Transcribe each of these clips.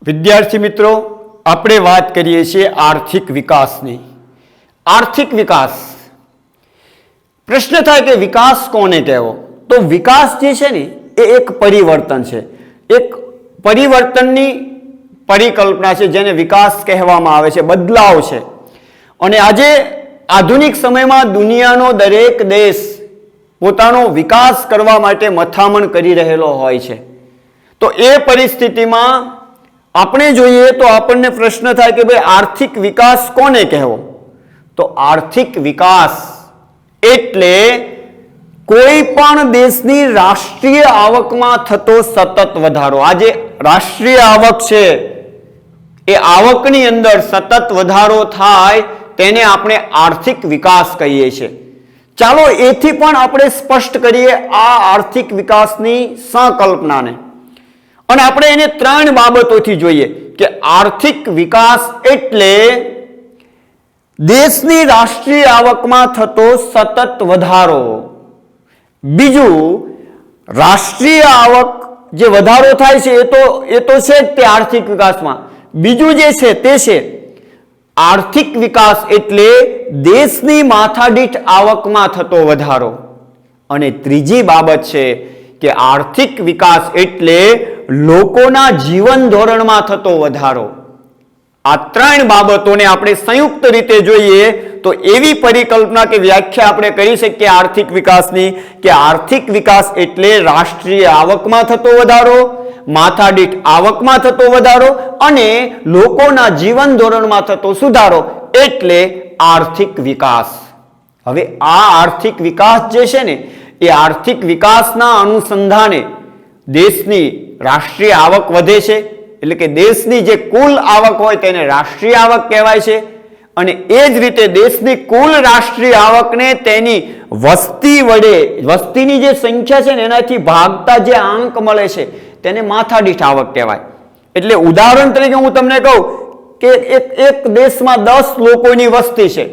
વિદ્યાર્થી મિત્રો, આપણે વાત કરીએ છીએ આર્થિક વિકાસની. આર્થિક વિકાસ, પ્રશ્ન થાય કે વિકાસ કોને કહેવો? તો વિકાસ જે છે ને એ એક પરિવર્તન છે, એક પરિવર્તનની પરિકલ્પના છે જેને વિકાસ કહેવામાં આવે છે, બદલાવ છે. અને આજે આધુનિક સમયમાં દુનિયાનો દરેક દેશ પોતાનો વિકાસ કરવા માટે મથામણ કરી રહેલો હોય છે. તો એ પરિસ્થિતિમાં આપણે જોઈએ તો આપણને પ્રશ્ન થાય કે ભાઈ આર્થિક વિકાસ કોને કહેવો? તો આર્થિક વિકાસ એટલે કોઈ પણ દેશની રાષ્ટ્રીય આવકમાં થતો સતત વધારો. આ જે રાષ્ટ્રીય આવક છે એ આવકની અંદર સતત વધારો થાય તેને આપણે આર્થિક વિકાસ કહીએ છીએ. ચાલો એથી પણ આપણે સ્પષ્ટ કરીએ આ આર્થિક વિકાસની સંકલ્પનાને, અને આપણે એને ત્રણ બાબતોથી જોઈએ કે આર્થિક વિકાસ એટલે દેશની રાષ્ટ્રીય આવકમાં થતો સતત વધારો. બીજું, રાષ્ટ્રીય આવક જે વધારો થાય છે એ તો છે જ તે આર્થિક વિકાસમાં. બીજું જે છે તે છે આર્થિક વિકાસ એટલે દેશની માથાદીઠ આવકમાં થતો વધારો. અને ત્રીજી બાબત છે કે આર્થિક વિકાસ એટલે લોકોના જીવન ધોરણમાં થતો વધારો. આ ત્રણ બાબતોને આપણે સંયુક્ત રીતે જોઈએ તો એવી પરિકલ્પના કે વ્યાખ્યા આપણે કરી શકીએ આર્થિક વિકાસની કે આર્થિક વિકાસ એટલે રાષ્ટ્રીય આવકમાં થતો વધારો, માથાદીઠ આવકમાં થતો વધારો અને લોકોના જીવન ધોરણમાં થતો સુધારો એટલે આર્થિક વિકાસ. હવે આ આર્થિક વિકાસ જે છે ને એ આર્થિક વિકાસના અનુસંધાને દેશની રાષ્ટ્રીય આવક વધે છે, એટલે કે દેશની જે કુલ આવક હોય તેને રાષ્ટ્રીય આવક કહેવાય છે. અને એ જ રીતે દેશની કુલ રાષ્ટ્રીય આવકને તેની વસ્તી વડે, વસ્તીની જે સંખ્યા છે ને એનાથી ભાગતા જે આંક મળે છે તેને માથાદીઠ આવક કહેવાય. એટલે ઉદાહરણ તરીકે હું તમને કહું કે એક દેશમાં 10 લોકોની વસ્તી છે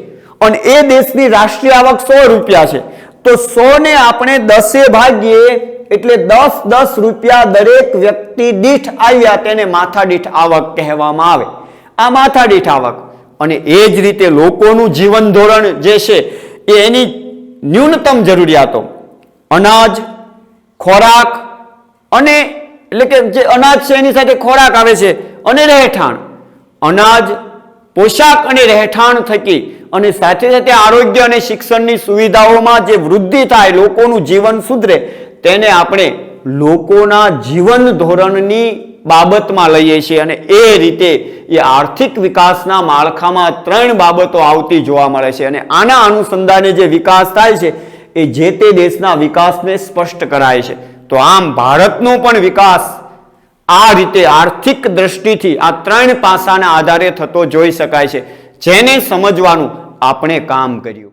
અને એ દેશની રાષ્ટ્રીય આવક 100 રૂપિયા છે, તો 100 ને આપણે 10 ભાગીએ એટલે 10 રૂપિયા દરેક વ્યક્તિ દીઠ આવ્યા તેને માથાદીઠ આવક કહેવામાં આવે. આ માથાદીઠ આવક. અને એ જ રીતે લોકોનું જીવન ધોરણ જે છે એ એની ન્યૂનતમ જરૂરિયાતો, અનાજ, ખોરાક અને એટલે કે જે અનાજ છે એની સાથે ખોરાક આવે છે અને રહેઠાણ. અનાજ, પોશાક અને રહેઠાણ થકી અને સાથે સાથે આરોગ્ય અને શિક્ષણની સુવિધાઓમાં જે વૃદ્ધિ થાય, લોકોનું જીવન સુધરે, તેને આપણે લોકોના જીવન ધોરણની બાબતમાં લઈએ છીએ. અને એ રીતે એ આર્થિક વિકાસના માળખામાં ત્રણ બાબતો આવતી જોવા મળે છે. અને આના અનુસંધાને જે વિકાસ થાય છે એ જે તે દેશના વિકાસને સ્પષ્ટ કરાય છે. તો આમ ભારતનો પણ વિકાસ આ રીતે આર્થિક દ્રષ્ટિથી આ ત્રણ પાસાના આધારે થતો જોઈ શકાય છે, જેને સમજવાનું આપણે કામ કર્યું.